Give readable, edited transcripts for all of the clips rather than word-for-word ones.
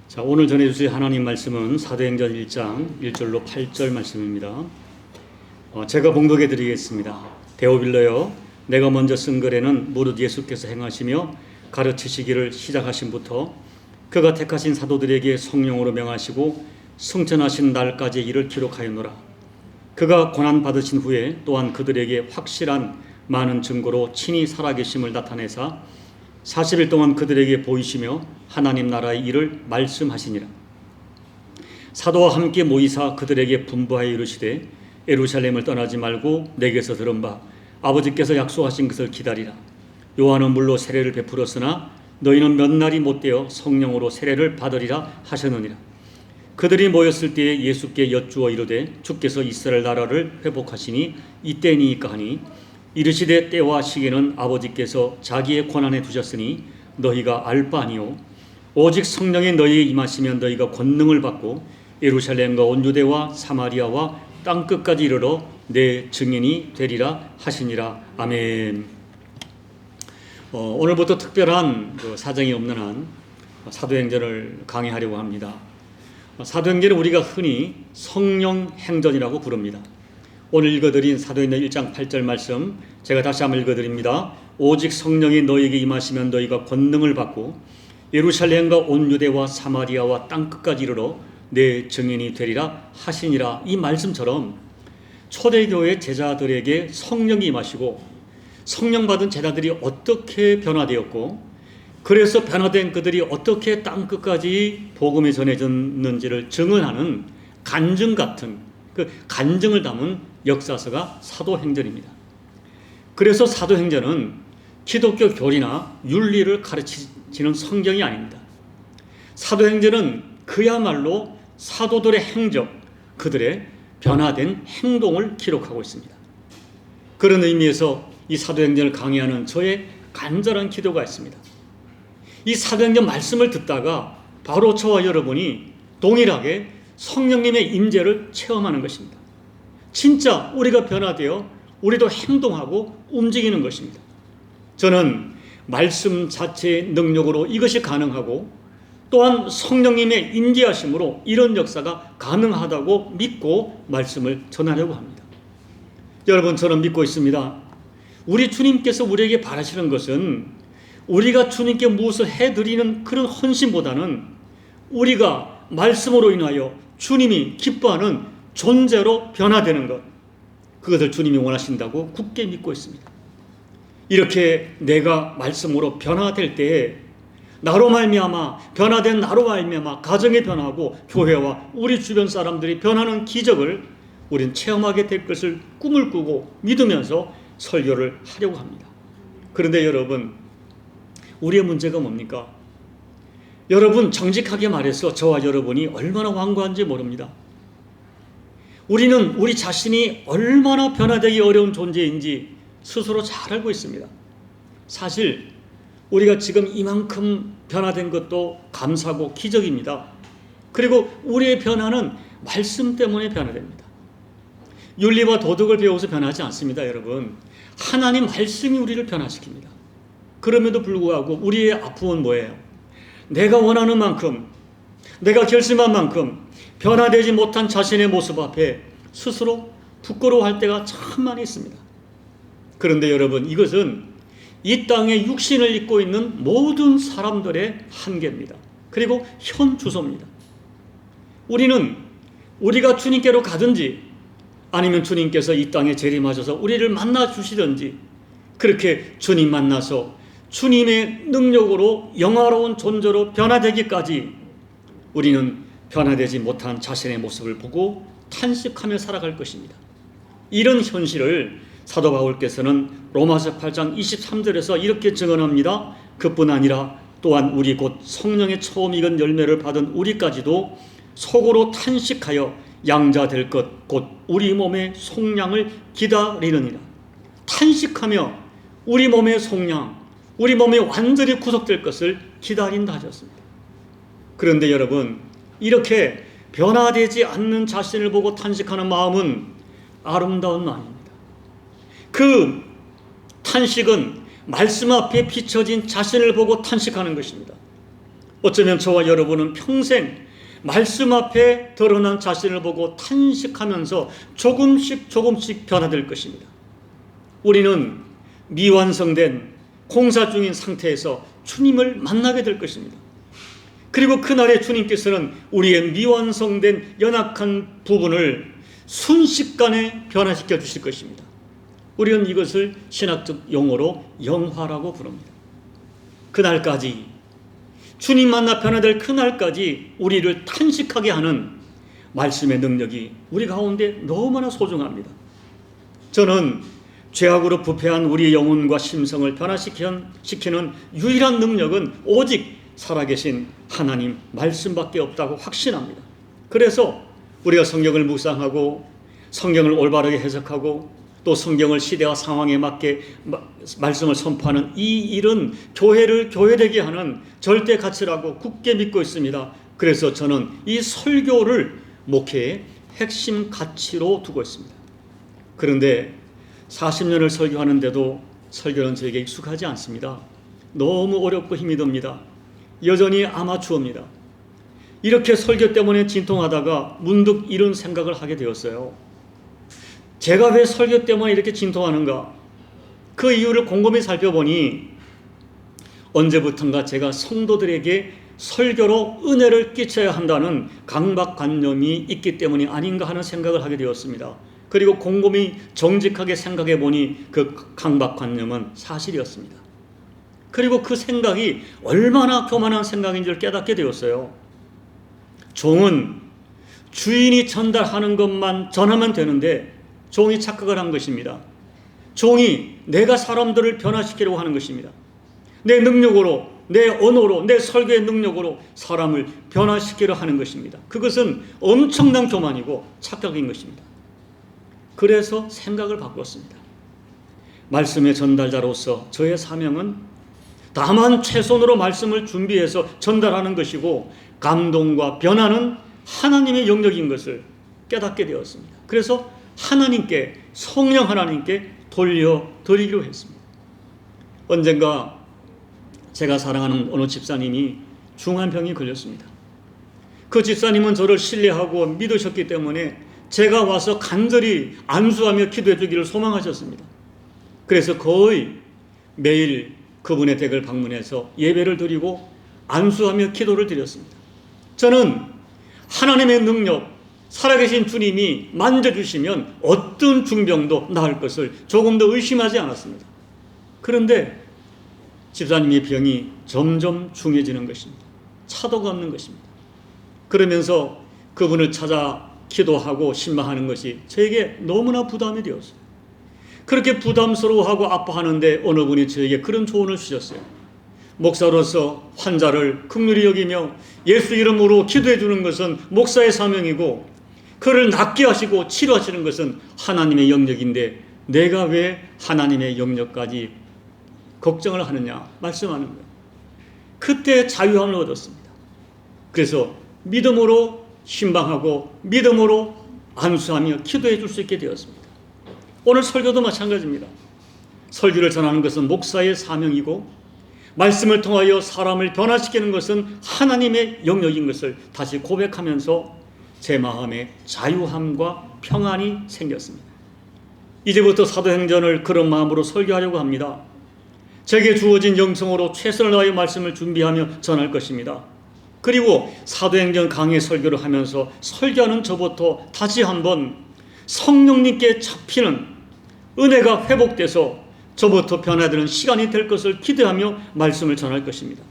자, 오늘 전해주실 하나님 말씀은 사도행전 1장 1절로 8절 말씀입니다. 제가 봉독해 드리겠습니다. 데오빌러여, 내가 먼저 쓴 글에는 무릇 예수께서 행하시며 가르치시기를 시작하신부터 그가 택하신 사도들에게 성령으로 명하시고 승천하신 날까지의 일을 기록하였노라. 그가 고난받으신 후에 또한 그들에게 확실한 많은 증거로 친히 살아계심을 나타내사 40일 동안 그들에게 보이시며 하나님 나라의 일을 말씀하시니라. 사도와 함께 모이사 그들에게 분부하여 이르시되 예루살렘을 떠나지 말고 내게서 들은 바 아버지께서 약속하신 것을 기다리라. 요한은 물로 세례를 베풀었으나 너희는 몇 날이 못되어 성령으로 세례를 받으리라 하셨느니라. 그들이 모였을 때에 예수께 여쭈어 이르되 주께서 이스라엘 나라를 회복하시니 이때니까 하니 이르시되 때와 시기는 아버지께서 자기의 권한에 두셨으니 너희가 알 바 아니요 오직 성령이 너희에 임하시면 너희가 권능을 받고 예루살렘과 온 유대와 사마리아와 땅끝까지 이르러 내 증인이 되리라 하시니라. 아멘. 오늘부터 특별한 사정이 없는 한 사도행전을 강의하려고 합니다. 사도행전은 우리가 흔히 성령행전이라고 부릅니다. 오늘 읽어드린 사도행전 1장 8절 말씀 제가 다시 한번 읽어드립니다. 오직 성령이 너희에게 임하시면 너희가 권능을 받고 예루살렘과 온 유대와 사마리아와 땅끝까지 이르러 내 증인이 되리라 하시니라. 이 말씀처럼 초대교회 제자들에게 성령이 임하시고 성령 받은 제자들이 어떻게 변화되었고 그래서 변화된 그들이 어떻게 땅끝까지 복음이 전해졌는지를 증언하는 간증 같은 그 간증을 담은 역사서가 사도행전입니다. 그래서 사도행전은 기독교 교리나 윤리를 가르치는 성경이 아닙니다. 사도행전은 그야말로 사도들의 행적, 그들의 변화된 행동을 기록하고 있습니다. 그런 의미에서 이 사도행전을 강의하는 저의 간절한 기도가 있습니다. 이 사도행전 말씀을 듣다가 바로 저와 여러분이 동일하게 성령님의 임재를 체험하는 것입니다. 진짜 우리가 변화되어 우리도 행동하고 움직이는 것입니다. 저는 말씀 자체의 능력으로 이것이 가능하고 또한 성령님의 임재하심으로 이런 역사가 가능하다고 믿고 말씀을 전하려고 합니다. 여러분, 저는 믿고 있습니다. 우리 주님께서 우리에게 바라시는 것은 우리가 주님께 무엇을 해드리는 그런 헌신보다는 우리가 말씀으로 인하여 주님이 기뻐하는 존재로 변화되는 것, 그것을 주님이 원하신다고 굳게 믿고 있습니다. 이렇게 내가 말씀으로 변화될 때에 나로 말미암아 변화된 나로 말미암아 가정이 변하고 교회와 우리 주변 사람들이 변하는 기적을 우리는 체험하게 될 것을 꿈을 꾸고 믿으면서 설교를 하려고 합니다. 그런데 여러분, 우리의 문제가 뭡니까? 여러분, 정직하게 말해서 저와 여러분이 얼마나 완고한지 모릅니다. 우리는 우리 자신이 얼마나 변화되기 어려운 존재인지 스스로 잘 알고 있습니다. 사실 우리가 지금 이만큼 변화된 것도 감사고 기적입니다. 그리고 우리의 변화는 말씀 때문에 변화됩니다. 윤리와 도덕을 배워서 변하지 않습니다, 여러분. 하나님 말씀이 우리를 변화시킵니다. 그럼에도 불구하고 우리의 아픔은 뭐예요? 내가 원하는 만큼, 내가 결심한 만큼 변화되지 못한 자신의 모습 앞에 스스로 부끄러워할 때가 참 많이 있습니다. 그런데 여러분, 이것은 이 땅에 육신을 입고 있는 모든 사람들의 한계입니다. 그리고 현 주소입니다. 우리는 우리가 주님께로 가든지 아니면 주님께서 이 땅에 재림하셔서 우리를 만나 주시든지 그렇게 주님 만나서 주님의 능력으로 영화로운 존재로 변화되기까지 우리는 변화되지 못한 자신의 모습을 보고 탄식하며 살아갈 것입니다. 이런 현실을 사도 바울께서는 로마서 8장 23절에서 이렇게 증언합니다. 그뿐 아니라 또한 우리 곧 성령의 처음 익은 열매를 받은 우리까지도 속으로 탄식하여 양자 될 것 곧 우리 몸의 속량을 기다리느니라. 탄식하며 우리 몸의 속량, 우리 몸이 완전히 구속될 것을 기다린다 하셨습니다. 그런데 여러분, 이렇게 변화되지 않는 자신을 보고 탄식하는 마음은 아름다운 마음입니다. 그 탄식은 말씀 앞에 비춰진 자신을 보고 탄식하는 것입니다. 어쩌면 저와 여러분은 평생 말씀 앞에 드러난 자신을 보고 탄식하면서 조금씩 변화될 것입니다. 우리는 미완성된 공사 중인 상태에서 주님을 만나게 될 것입니다. 그리고 그날에 주님께서는 우리의 미완성된 연약한 부분을 순식간에 변화시켜 주실 것입니다. 우리는 이것을 신학적 용어로 영화라고 부릅니다. 그날까지, 주님 만나 변화될 그날까지 우리를 탄식하게 하는 말씀의 능력이 우리 가운데 너무나 소중합니다. 저는 죄악으로 부패한 우리의 영혼과 심성을 변화시키는 유일한 능력은 오직 살아계신 하나님 말씀밖에 없다고 확신합니다. 그래서 우리가 성경을 묵상하고 성경을 올바르게 해석하고 또 성경을 시대와 상황에 맞게 말씀을 선포하는 이 일은 교회를 교회되게 하는 절대 가치라고 굳게 믿고 있습니다. 그래서 저는 이 설교를 목회의 핵심 가치로 두고 있습니다. 그런데 40년을 설교하는데도 설교는 저에게 익숙하지 않습니다. 너무 어렵고 힘이 듭니다. 여전히 아마추어입니다. 이렇게 설교 때문에 진통하다가 문득 이런 생각을 하게 되었어요. 제가 왜 설교 때문에 이렇게 진통하는가? 그 이유를 곰곰이 살펴보니 언제부턴가 제가 성도들에게 설교로 은혜를 끼쳐야 한다는 강박관념이 있기 때문이 아닌가 하는 생각을 하게 되었습니다. 그리고 곰곰이 정직하게 생각해 보니 그 강박관념은 사실이었습니다. 그리고 그 생각이 얼마나 교만한 생각인지를 깨닫게 되었어요. 종은 주인이 전달하는 것만 전하면 되는데 종이 착각을 한 것입니다. 종이 내가 사람들을 변화시키려고 하는 것입니다. 내 능력으로, 내 언어로, 내 설교의 능력으로 사람을 변화시키려 하는 것입니다. 그것은 엄청난 교만이고 착각인 것입니다. 그래서 생각을 바꿨습니다. 말씀의 전달자로서 저의 사명은 다만 최선으로 말씀을 준비해서 전달하는 것이고 감동과 변화는 하나님의 영역인 것을 깨닫게 되었습니다. 그래서 하나님께, 성령 하나님께 돌려드리기로 했습니다. 언젠가 제가 사랑하는 어느 집사님이 중한 병이 걸렸습니다. 그 집사님은 저를 신뢰하고 믿으셨기 때문에 제가 와서 간절히 안수하며 기도해 주기를 소망하셨습니다. 그래서 거의 매일 그분의 댁을 방문해서 예배를 드리고 안수하며 기도를 드렸습니다. 저는 하나님의 능력, 살아계신 주님이 만져주시면 어떤 중병도 나을 것을 조금 더 의심하지 않았습니다. 그런데 집사님의 병이 점점 중해지는 것입니다. 차도가 없는 것입니다. 그러면서 그분을 찾아 기도하고 신방하는 것이 저에게 너무나 부담이 되었어요. 그렇게 부담스러워하고 아파하는데 어느 분이 저에게 그런 조언을 주셨어요. 목사로서 환자를 긍휼히 여기며 예수 이름으로 기도해 주는 것은 목사의 사명이고 그를 낫게 하시고 치료하시는 것은 하나님의 영역인데 내가 왜 하나님의 영역까지 걱정을 하느냐 말씀하는 거예요. 그때 자유함을 얻었습니다. 그래서 믿음으로 신방하고 믿음으로 안수하며 기도해 줄 수 있게 되었습니다. 오늘 설교도 마찬가지입니다. 설교를 전하는 것은 목사의 사명이고 말씀을 통하여 사람을 변화시키는 것은 하나님의 영역인 것을 다시 고백하면서 제 마음에 자유함과 평안이 생겼습니다. 이제부터 사도행전을 그런 마음으로 설교하려고 합니다. 제게 주어진 영성으로 최선을 다하여 말씀을 준비하며 전할 것입니다. 그리고 사도행전 강의 설교를 하면서 설교하는 저부터 다시 한번 성령님께 잡히는 은혜가 회복돼서 저부터 변화되는 시간이 될 것을 기대하며 말씀을 전할 것입니다.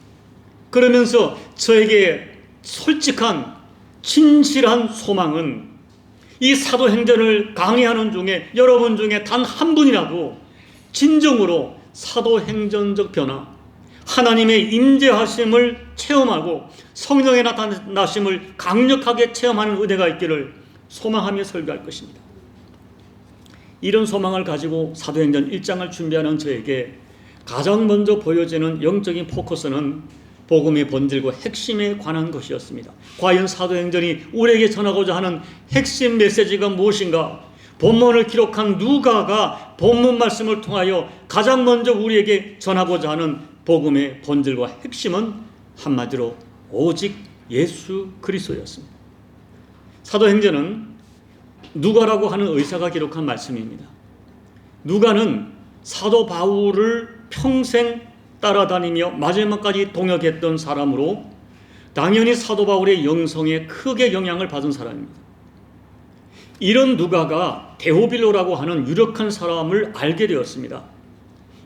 그러면서 저에게 솔직한 진실한 소망은 이 사도행전을 강의하는 중에 여러분 중에 단 한 분이라도 진정으로 사도행전적 변화, 하나님의 임재하심을 체험하고 성령의 나타나심을 강력하게 체험하는 은혜가 있기를 소망하며 설교할 것입니다. 이런 소망을 가지고 사도행전 1장을 준비하는 저에게 가장 먼저 보여지는 영적인 포커스는 복음의 본질과 핵심에 관한 것이었습니다. 과연 사도행전이 우리에게 전하고자 하는 핵심 메시지가 무엇인가? 본문을 기록한 누가가 본문 말씀을 통하여 가장 먼저 우리에게 전하고자 하는 복음의 본질과 핵심은 한마디로 오직 예수 그리스도였습니다. 사도행전은 누가라고 하는 의사가 기록한 말씀입니다. 누가는 사도 바울을 평생 따라다니며 마지막까지 동역했던 사람으로 당연히 사도 바울의 영성에 크게 영향을 받은 사람입니다. 이런 누가가 데오빌로라고 하는 유력한 사람을 알게 되었습니다.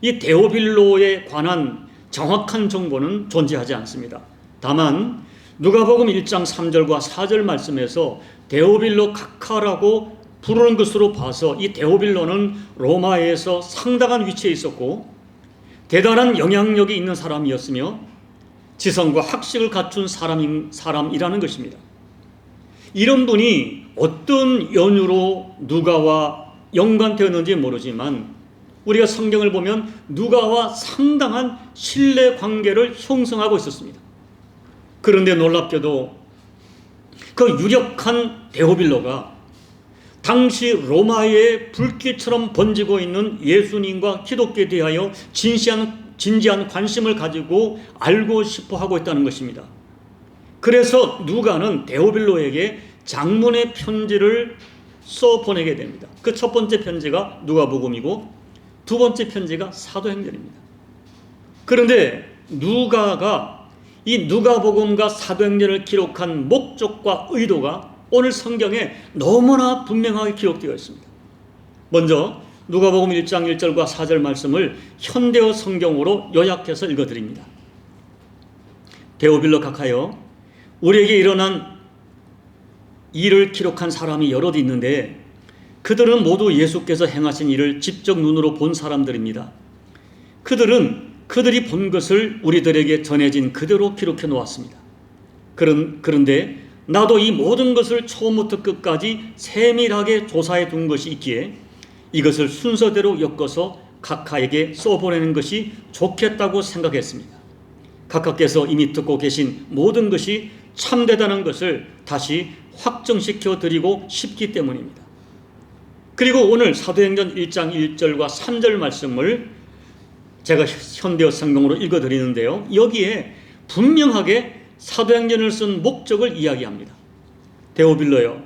이 데오빌로에 관한 정확한 정보는 존재하지 않습니다. 다만 누가복음 1장 3절과 4절 말씀에서 데오빌로 각하라고 부르는 것으로 봐서 이 데오빌로는 로마에서 상당한 위치에 있었고 대단한 영향력이 있는 사람이었으며 지성과 학식을 갖춘 사람이라는 것입니다. 이런 분이 어떤 연유로 누가와 연관되었는지 모르지만 우리가 성경을 보면 누가와 상당한 신뢰 관계를 형성하고 있었습니다. 그런데 놀랍게도 그 유력한 데오빌로가 당시 로마의 불길처럼 번지고 있는 예수님과 기독교에 대하여 진지한 관심을 가지고 알고 싶어 하고 있다는 것입니다. 그래서 누가는 데오빌로에게 장문의 편지를 써 보내게 됩니다. 그 첫 번째 편지가 누가복음이고 두 번째 편지가 사도행전입니다. 그런데 누가가 이 누가복음과 사도행전을 기록한 목적과 의도가 오늘 성경에 너무나 분명하게 기록되어 있습니다. 먼저 누가복음 1장 1절과 4절 말씀을 현대어 성경으로 요약해서 읽어드립니다. 데오빌로 각하여, 우리에게 일어난 일을 기록한 사람이 여럿 있는데 그들은 모두 예수께서 행하신 일을 직접 눈으로 본 사람들입니다. 그들은 그들이 본 것을 우리들에게 전해진 그대로 기록해 놓았습니다. 그런데 나도 이 모든 것을 처음부터 끝까지 세밀하게 조사해 둔 것이 있기에 이것을 순서대로 엮어서 각하에게 써보내는 것이 좋겠다고 생각했습니다. 각하께서 이미 듣고 계신 모든 것이 참되다는 것을 다시 확정시켜 드리고 싶기 때문입니다. 그리고 오늘 사도행전 1장 1절과 3절 말씀을 제가 현대어 성경으로 읽어드리는데요. 여기에 분명하게 사도행전을 쓴 목적을 이야기합니다. 데오빌로여,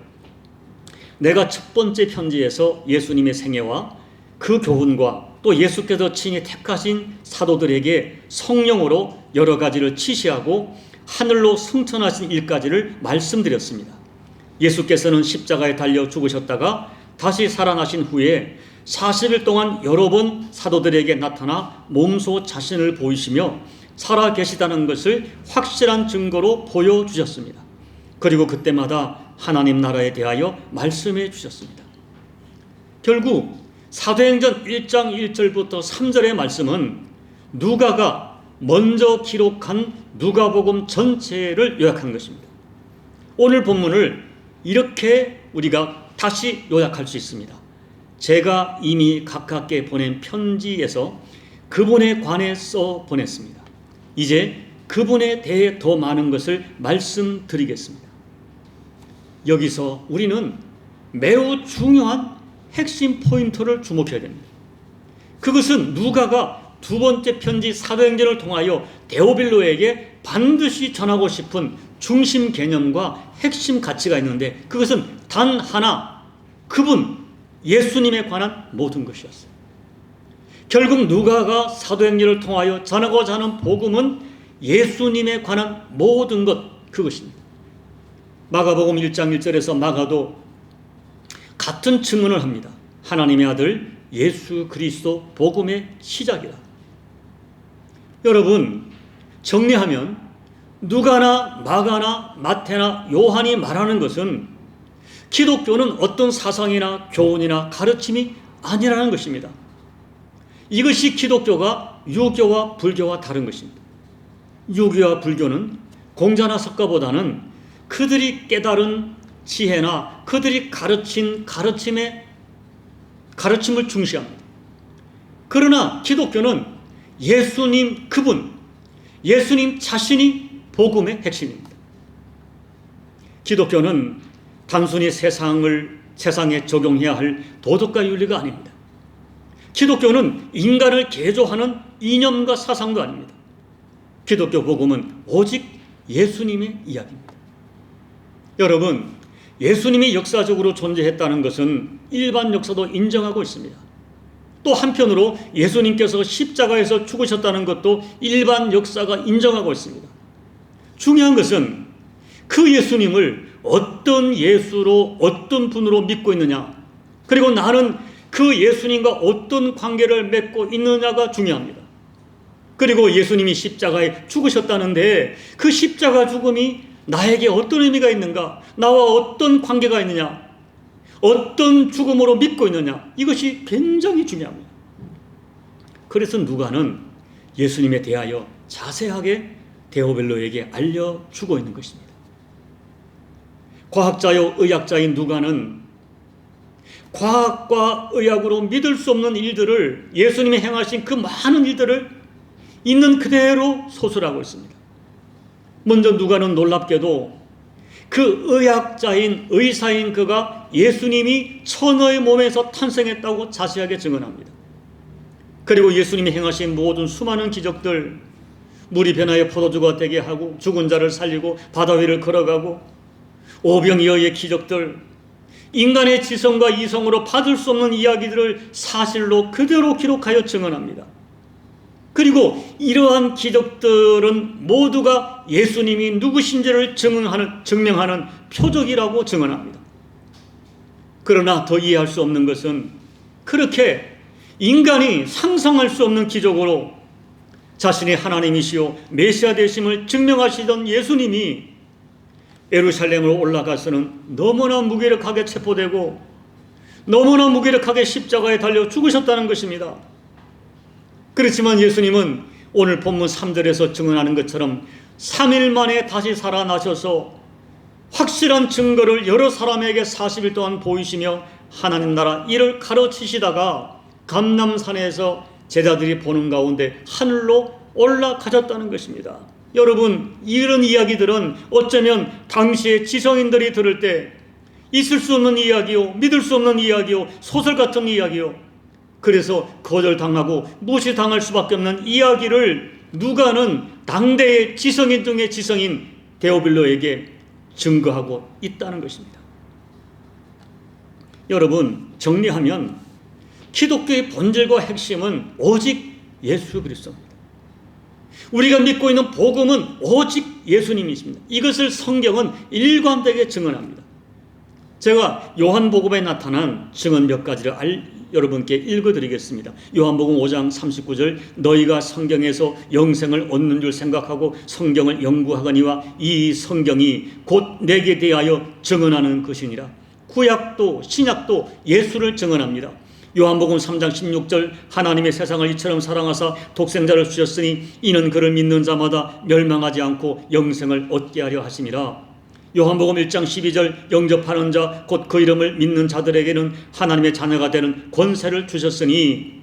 내가 첫 번째 편지에서 예수님의 생애와 그 교훈과 또 예수께서 친히 택하신 사도들에게 성령으로 여러 가지를 지시하고 하늘로 승천하신 일까지를 말씀드렸습니다. 예수께서는 십자가에 달려 죽으셨다가 다시 살아나신 후에 40일 동안 여러 번 사도들에게 나타나 몸소 자신을 보이시며 살아 계시다는 것을 확실한 증거로 보여주셨습니다. 그리고 그때마다 하나님 나라에 대하여 말씀해 주셨습니다. 결국 사도행전 1장 1절부터 3절의 말씀은 누가가 먼저 기록한 누가복음 전체를 요약한 것입니다. 오늘 본문을 이렇게 우리가 다시 요약할 수 있습니다. 제가 이미 각하께 보낸 편지에서 그분에 관해 써 보냈습니다. 이제 그분에 대해 더 많은 것을 말씀드리겠습니다. 여기서 우리는 매우 중요한 핵심 포인트를 주목해야 됩니다. 그것은 누가가 두 번째 편지 사도행전을 통하여 데오빌로에게 반드시 전하고 싶은 중심 개념과 핵심 가치가 있는데 그것은 단 하나, 그분 예수님에 관한 모든 것이었어요. 결국 누가가 사도행전을 통하여 전하고자 하는 복음은 예수님에 관한 모든 것, 그것입니다. 마가복음 1장 1절에서 마가도 같은 증언을 합니다. 하나님의 아들 예수 그리스도 복음의 시작이다. 여러분, 정리하면 누가나 마가나 마태나 요한이 말하는 것은 기독교는 어떤 사상이나 교훈이나 가르침이 아니라는 것입니다. 이것이 기독교가 유교와 불교와 다른 것입니다. 유교와 불교는 공자나 석가보다는 그들이 깨달은 지혜나 그들이 가르친 가르침을 중시합니다. 그러나 기독교는 예수님 그분, 예수님 자신이 복음의 핵심입니다. 기독교는 단순히 세상에 적용해야 할 도덕과 윤리가 아닙니다. 기독교는 인간을 개조하는 이념과 사상도 아닙니다. 기독교 복음은 오직 예수님의 이야기입니다. 여러분, 예수님이 역사적으로 존재했다는 것은 일반 역사도 인정하고 있습니다. 또 한편으로 예수님께서 십자가에서 죽으셨다는 것도 일반 역사가 인정하고 있습니다. 중요한 것은 그 예수님을 어떤 예수로, 어떤 분으로 믿고 있느냐, 그리고 나는 그 예수님과 어떤 관계를 맺고 있느냐가 중요합니다. 그리고 예수님이 십자가에 죽으셨다는데 그 십자가 죽음이 나에게 어떤 의미가 있는가, 나와 어떤 관계가 있느냐, 어떤 죽음으로 믿고 있느냐, 이것이 굉장히 중요합니다. 그래서 누가는 예수님에 대하여 자세하게 데오벨로에게 알려주고 있는 것입니다. 과학자요 의학자인 누가는 과학과 의학으로 믿을 수 없는 일들을, 예수님이 행하신 그 많은 일들을 있는 그대로 소설하고 있습니다. 먼저 누가는 놀랍게도 그 의학자인, 의사인 그가 예수님이 처녀의 몸에서 탄생했다고 자세하게 증언합니다. 그리고 예수님이 행하신 모든 수많은 기적들, 물이 변하여 포도주가 되게 하고 죽은 자를 살리고 바다 위를 걸어가고 오병이어의 기적들, 인간의 지성과 이성으로 받을 수 없는 이야기들을 사실로 그대로 기록하여 증언합니다. 그리고 이러한 기적들은 모두가 예수님이 누구신지를 증명하는 표적이라고 증언합니다. 그러나 더 이해할 수 없는 것은 그렇게 인간이 상상할 수 없는 기적으로 자신이 하나님이시요 메시아 되심을 증명하시던 예수님이 예루살렘으로 올라가서는 너무나 무기력하게 체포되고 너무나 무기력하게 십자가에 달려 죽으셨다는 것입니다. 그렇지만 예수님은 오늘 본문 3절에서 증언하는 것처럼 3일 만에 다시 살아나셔서 확실한 증거를 여러 사람에게 40일 동안 보이시며 하나님 나라 일을 가르치시다가 감람산에서 제자들이 보는 가운데 하늘로 올라가셨다는 것입니다. 여러분, 이런 이야기들은 어쩌면 당시의 지성인들이 들을 때 있을 수 없는 이야기요, 믿을 수 없는 이야기요, 소설 같은 이야기요, 그래서 거절당하고 무시당할 수밖에 없는 이야기를 누가는 당대의 지성인 중의 지성인 데오빌로에게 증거하고 있다는 것입니다. 여러분, 정리하면 기독교의 본질과 핵심은 오직 예수 그리스도입니다. 우리가 믿고 있는 복음은 오직 예수님이십니다. 이것을 성경은 일관되게 증언합니다. 제가 요한복음에 나타난 증언 몇 가지를 여러분께 읽어드리겠습니다. 요한복음 5장 39절, 너희가 성경에서 영생을 얻는 줄 생각하고 성경을 연구하거니와 이 성경이 곧 내게 대하여 증언하는 것이니라. 구약도 신약도 예수를 증언합니다. 요한복음 3장 16절, 하나님의 세상을 이처럼 사랑하사 독생자를 주셨으니 이는 그를 믿는 자마다 멸망하지 않고 영생을 얻게 하려 하심이라. 요한복음 1장 12절, 영접하는 자 곧 그 이름을 믿는 자들에게는 하나님의 자녀가 되는 권세를 주셨으니.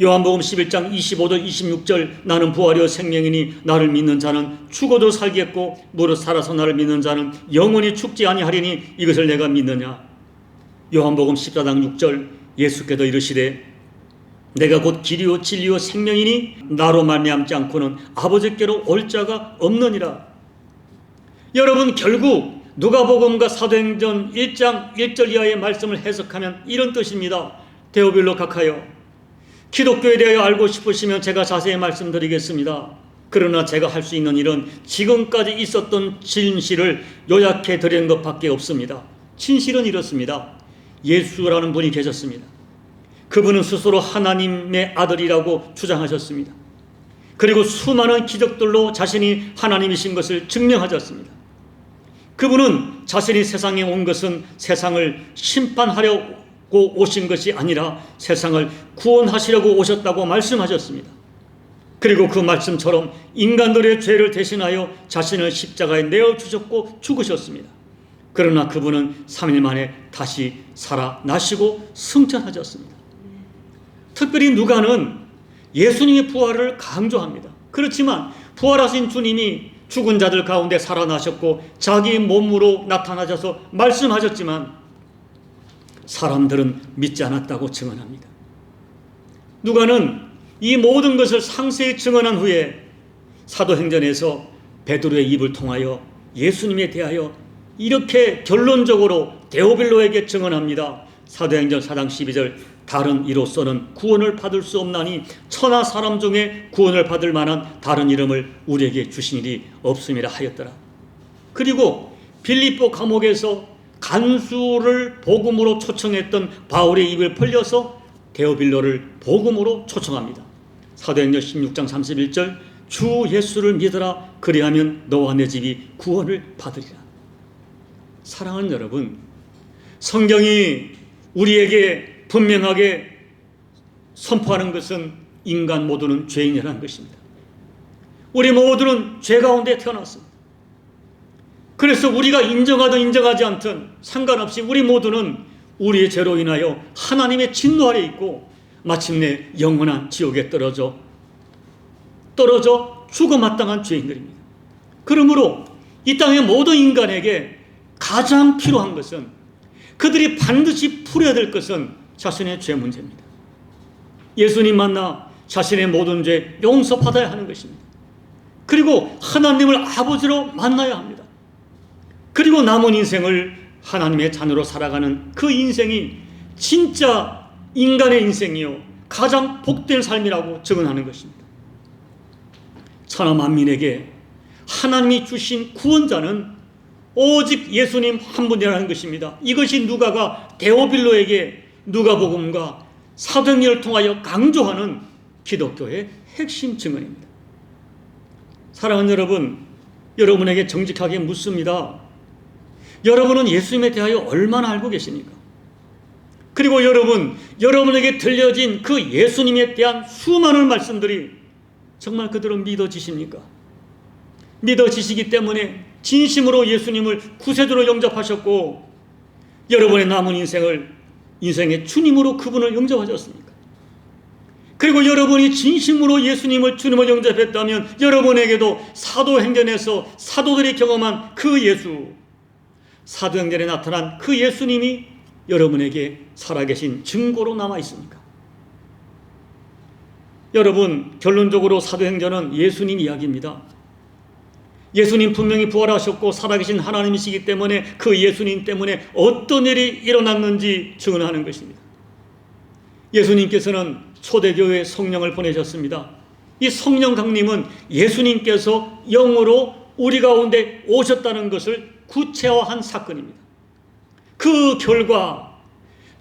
요한복음 11장 25절 26절, 나는 부활이요 생명이니 나를 믿는 자는 죽어도 살겠고 무릇 살아서 나를 믿는 자는 영원히 죽지 아니하리니 이것을 내가 믿느냐. 요한복음 14장 6절, 예수께서 이르시되 내가 곧 길이요 진리요 생명이니 나로 말미암지 않고는 아버지께로 올 자가 없느니라. 여러분, 결국 누가복음과 사도행전 1장 1절 이하의 말씀을 해석하면 이런 뜻입니다. 데오빌로 각하여, 기독교에 대하여 알고 싶으시면 제가 자세히 말씀드리겠습니다. 그러나 제가 할 수 있는 일은 지금까지 있었던 진실을 요약해 드리는 것밖에 없습니다. 진실은 이렇습니다. 예수라는 분이 계셨습니다. 그분은 스스로 하나님의 아들이라고 주장하셨습니다. 그리고 수많은 기적들로 자신이 하나님이신 것을 증명하셨습니다. 그분은 자신이 세상에 온 것은 세상을 심판하려고 오신 것이 아니라 세상을 구원하시려고 오셨다고 말씀하셨습니다. 그리고 그 말씀처럼 인간들의 죄를 대신하여 자신을 십자가에 내어주셨고 죽으셨습니다. 그러나 그분은 3일 만에 다시 살아나시고 승천하셨습니다. 특별히 누가는 예수님의 부활을 강조합니다. 그렇지만 부활하신 주님이 죽은 자들 가운데 살아나셨고 자기 몸으로 나타나셔서 말씀하셨지만 사람들은 믿지 않았다고 증언합니다. 누가는 이 모든 것을 상세히 증언한 후에 사도행전에서 베드로의 입을 통하여 예수님에 대하여 이렇게 결론적으로 데오빌로에게 증언합니다. 사도행전 4장 12절, 다른 이로서는 구원을 받을 수 없나니 천하 사람 중에 구원을 받을 만한 다른 이름을 우리에게 주신 일이 없음이라 하였더라. 그리고 빌립보 감옥에서 간수를 복음으로 초청했던 바울의 입을 벌려서 데오빌로를 복음으로 초청합니다. 사도행전 16장 31절, 주 예수를 믿어라, 그리하면 너와 내 집이 구원을 받으리라. 사랑하는 여러분, 성경이 우리에게 분명하게 선포하는 것은 인간 모두는 죄인이라는 것입니다. 우리 모두는 죄 가운데 태어났습니다. 그래서 우리가 인정하든 인정하지 않든 상관없이 우리 모두는 우리의 죄로 인하여 하나님의 진노 아래 있고 마침내 영원한 지옥에 떨어져 죽어 마땅한 죄인들입니다. 그러므로 이 땅의 모든 인간에게 가장 필요한 것은, 그들이 반드시 풀어야 될 것은 자신의 죄 문제입니다. 예수님 만나 자신의 모든 죄 용서받아야 하는 것입니다. 그리고 하나님을 아버지로 만나야 합니다. 그리고 남은 인생을 하나님의 자녀로 살아가는 그 인생이 진짜 인간의 인생이요 가장 복된 삶이라고 증언하는 것입니다. 천하 만민에게 하나님이 주신 구원자는 오직 예수님 한 분이라는 것입니다. 이것이 누가가 데오빌로에게 누가복음과 사도행전을 통하여 강조하는 기독교의 핵심 증언입니다. 사랑하는 여러분, 여러분에게 정직하게 묻습니다. 여러분은 예수님에 대하여 얼마나 알고 계십니까? 그리고 여러분에게 들려진 그 예수님에 대한 수많은 말씀들이 정말 그대로 믿어지십니까? 믿어지시기 때문에 진심으로 예수님을 구세주로 영접하셨고 여러분의 남은 인생의 주님으로 그분을 영접하셨습니까? 그리고 여러분이 진심으로 예수님을 주님을 영접했다면 여러분에게도 사도행전에서 사도들이 경험한 그 예수, 사도행전에 나타난 그 예수님이 여러분에게 살아계신 증거로 남아 있습니까? 여러분, 결론적으로 사도행전은 예수님 이야기입니다. 예수님 분명히 부활하셨고 살아계신 하나님이시기 때문에 그 예수님 때문에 어떤 일이 일어났는지 증언하는 것입니다. 예수님께서는 초대교회에 성령을 보내셨습니다. 이 성령 강림은 예수님께서 영으로 우리 가운데 오셨다는 것을 구체화한 사건입니다. 그 결과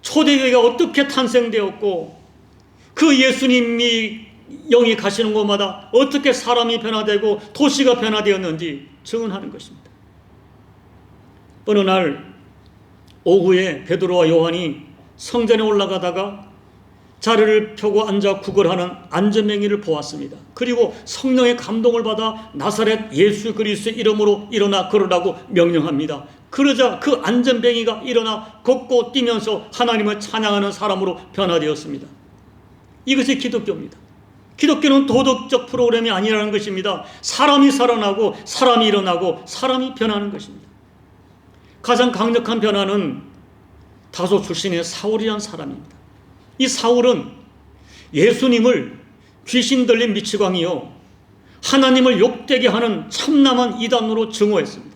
초대교회가 어떻게 탄생되었고 그 예수님이 영이 가시는 곳마다 어떻게 사람이 변화되고 도시가 변화되었는지 증언하는 것입니다. 어느 날 오후에 베드로와 요한이 성전에 올라가다가 자리를 펴고 앉아 구걸하는 안전뱅이를 보았습니다. 그리고 성령의 감동을 받아 나사렛 예수 그리스도의 이름으로 일어나 걸으라고 명령합니다. 그러자 그 안전뱅이가 일어나 걷고 뛰면서 하나님을 찬양하는 사람으로 변화되었습니다. 이것이 기독교입니다. 기독교는 도덕적 프로그램이 아니라는 것입니다. 사람이 살아나고 사람이 일어나고 사람이 변하는 것입니다. 가장 강력한 변화는 다소 출신의 사울이라는 사람입니다. 이 사울은 예수님을 귀신 들린 미치광이요 하나님을 욕되게 하는 참남한 이단으로 증오했습니다.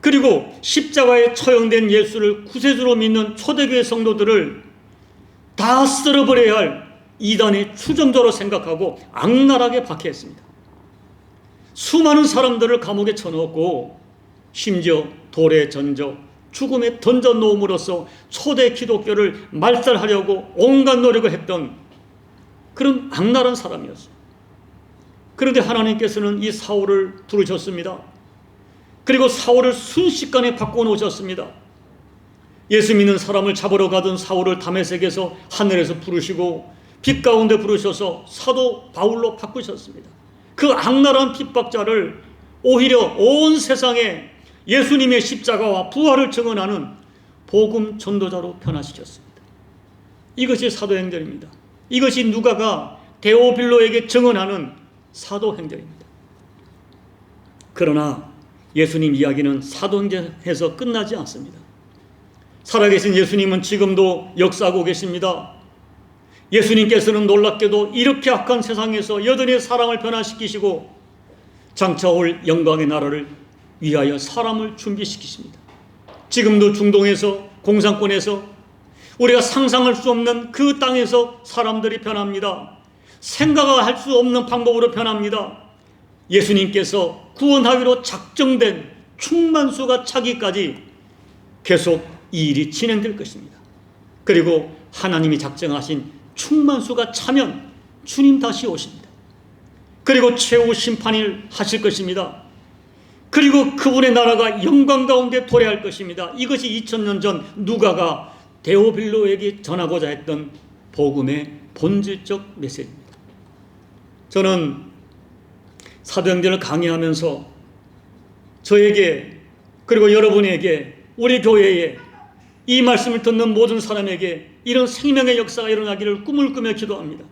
그리고 십자가에 처형된 예수를 구세주로 믿는 초대교회 성도들을 다 쓸어버려야 할 이단의 추종자로 생각하고 악랄하게 박해했습니다. 수많은 사람들을 감옥에 쳐넣었고 심지어 돌에 던져 죽음에 던져 놓음으로써 초대 기독교를 말살하려고 온갖 노력을 했던 그런 악랄한 사람이었어요. 그런데 하나님께서는 이 사울을 부르셨습니다. 그리고 사울을 순식간에 바꿔놓으셨습니다. 예수 믿는 사람을 잡으러 가던 사울을 다메섹에서 하늘에서 부르시고 빛 가운데 부르셔서 사도 바울로 바꾸셨습니다. 그 악랄한 핍박자를 오히려 온 세상에 예수님의 십자가와 부활을 증언하는 복음 전도자로 변화시켰습니다. 이것이 사도행전입니다. 이것이 누가가 데오빌로에게 증언하는 사도행전입니다. 그러나 예수님 이야기는 사도행전에서 끝나지 않습니다. 살아계신 예수님은 지금도 역사하고 계십니다. 예수님께서는 놀랍게도 이렇게 악한 세상에서 여전히 사랑을 변화시키시고 장차 올 영광의 나라를 위하여 사람을 준비시키십니다. 지금도 중동에서, 공산권에서, 우리가 상상할 수 없는 그 땅에서 사람들이 변합니다. 생각할 수 없는 방법으로 변합니다. 예수님께서 구원하기로 작정된 충만수가 차기까지 계속 이 일이 진행될 것입니다. 그리고 하나님이 작정하신 충만수가 차면 주님 다시 오십니다. 그리고 최후 심판을 하실 것입니다. 그리고 그분의 나라가 영광 가운데 도래할 것입니다. 이것이 2000년 전 누가가 데오빌로에게 전하고자 했던 복음의 본질적 메시지입니다. 저는 사도행전을 강의하면서 저에게, 그리고 여러분에게, 우리 교회에, 이 말씀을 듣는 모든 사람에게 이런 생명의 역사가 일어나기를 꿈을 꾸며 기도합니다.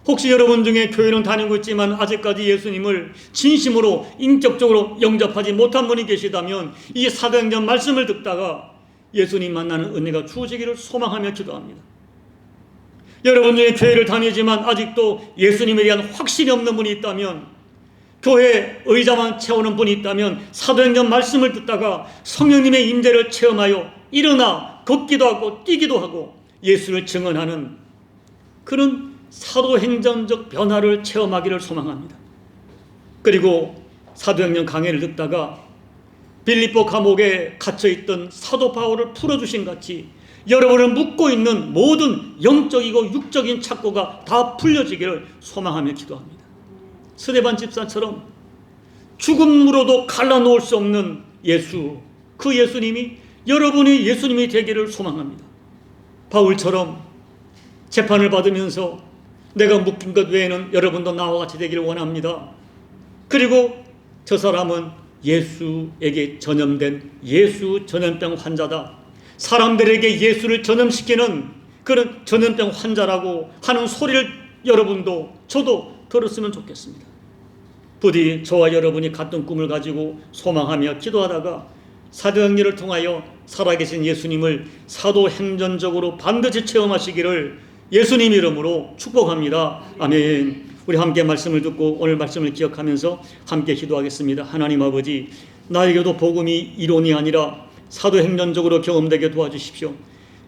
혹시 여러분 중에 교회는 다니고 있지만 아직까지 예수님을 진심으로 인격적으로 영접하지 못한 분이 계시다면 이 사도행전 말씀을 듣다가 예수님 만나는 은혜가 주어지기를 소망하며 기도합니다. 여러분 중에 교회를 다니지만 아직도 예수님에 대한 확신이 없는 분이 있다면, 교회 의자만 채우는 분이 있다면 사도행전 말씀을 듣다가 성령님의 임재를 체험하여 일어나 걷기도 하고 뛰기도 하고 예수를 증언하는 그런 사도행전적 변화를 체험하기를 소망합니다. 그리고 사도행전 강해를 듣다가 빌립보 감옥에 갇혀있던 사도 바울을 풀어주신 같이 여러분을 묶고 있는 모든 영적이고 육적인 착고가 다 풀려지기를 소망하며 기도합니다. 스데반 집사처럼 죽음으로도 갈라놓을 수 없는 예수, 그 예수님이 여러분이 예수님이 되기를 소망합니다. 바울처럼 재판을 받으면서 내가 묶인 것 외에는 여러분도 나와 같이 되기를 원합니다. 그리고 저 사람은 예수에게 전염된 예수 전염병 환자다. 사람들에게 예수를 전염시키는 그런 전염병 환자라고 하는 소리를 여러분도 저도 들었으면 좋겠습니다. 부디 저와 여러분이 같은 꿈을 가지고 소망하며 기도하다가 사도행전을 통하여 살아계신 예수님을 사도행전적으로 반드시 체험하시기를 예수님 이름으로 축복합니다. 아멘. 우리 함께 말씀을 듣고 오늘 말씀을 기억하면서 함께 기도하겠습니다. 하나님 아버지, 나에게도 복음이 이론이 아니라 사도행전적으로 경험되게 도와주십시오.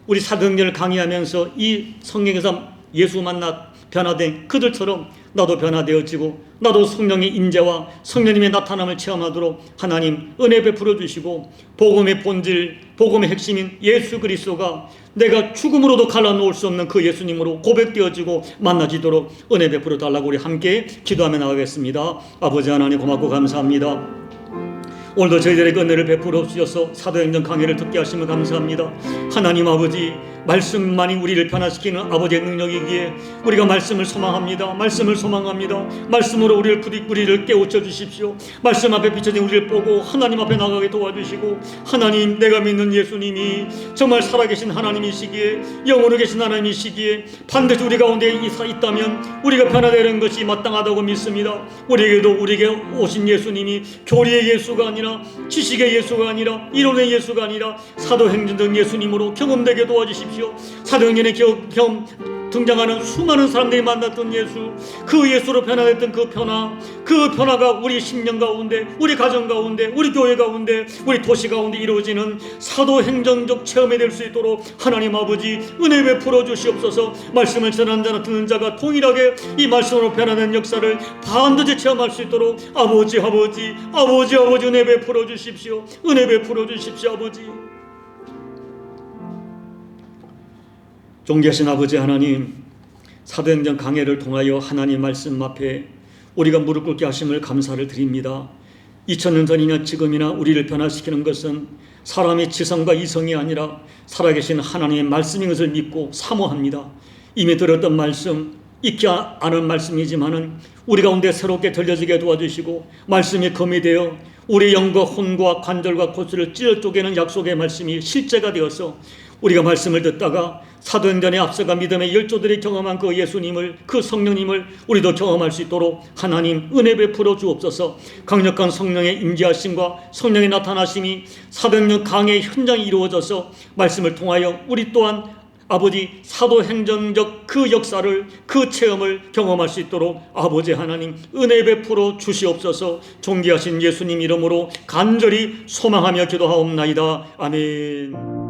우리 사도행전을 강의하면서 이 성경에서 예수 만나 변화된 그들처럼 나도 변화되어지고 나도 성령의 임재와 성령님의 나타남을 체험하도록 하나님 은혜 베풀어 주시고 복음의 본질, 복음의 핵심인 예수 그리스도가 내가 죽음으로도 갈라놓을 수 없는 그 예수님으로 고백되어지고 만나지도록 은혜 베풀어 달라고 우리 함께 기도하며 나가겠습니다. 아버지 하나님 고맙고 감사합니다. 오늘도 저희들에게 은혜를 베풀어 주셔서 사도행전 강해를 듣게 하시면 감사합니다. 하나님 아버지, 말씀만이 우리를 변화시키는 아버지의 능력이기에 우리가 말씀을 소망합니다. 말씀을 소망합니다. 말씀으로 우리를 깨우쳐 주십시오. 말씀 앞에 비춰진 우리를 보고 하나님 앞에 나가게 도와주시고, 하나님, 내가 믿는 예수님이 정말 살아계신 하나님이시기에, 영으로 계신 하나님이시기에 반드시 우리 가운데 있다면 우리가 변화되는 것이 마땅하다고 믿습니다. 우리에게 오신 예수님이 교리의 예수가 아니라, 지식의 예수가 아니라, 이론의 예수가 아니라 사도행전적 예수님으로 경험되게 도와주십시오. 사도행전에 등장하는 수많은 사람들이 만났던 예수, 그 예수로 변화됐던 그 변화가 우리 심령 가운데, 우리 가정 가운데, 우리 교회 가운데, 우리 도시 가운데 이루어지는 사도행전적 체험이 될 수 있도록 하나님 아버지 은혜 베풀어 주시옵소서. 말씀을 전하는 자나 듣는 자가 동일하게 이 말씀으로 변화된 역사를 반드시 체험할 수 있도록 아버지 은혜 베풀어 주십시오. 은혜 베풀어 주십시오. 아버지, 존귀하신 아버지 하나님, 사도행전 강해를 통하여 하나님 말씀 앞에 우리가 무릎 꿇게 하심을 감사를 드립니다. 2000년 전이나 지금이나 우리를 변화시키는 것은 사람의 지성과 이성이 아니라 살아계신 하나님의 말씀인 것을 믿고 사모합니다. 이미 들었던 말씀, 잊지 않은 말씀이지만은 우리 가운데 새롭게 들려지게 도와주시고 말씀이 검이 되어 우리 영과 혼과 관절과 골수를 찔러 쪼개는 약속의 말씀이 실제가 되어서 우리가 말씀을 듣다가 사도행전에 앞서가 믿음의 열조들이 경험한 그 예수님을, 그 성령님을 우리도 경험할 수 있도록 하나님 은혜 베풀어 주옵소서. 강력한 성령의 임재하심과 성령의 나타나심이 사도행전 강해의 현장이 이루어져서 말씀을 통하여 우리 또한 아버지 사도행전적 그 역사를, 그 체험을 경험할 수 있도록 아버지 하나님 은혜 베풀어 주시옵소서. 존귀하신 예수님 이름으로 간절히 소망하며 기도하옵나이다. 아멘.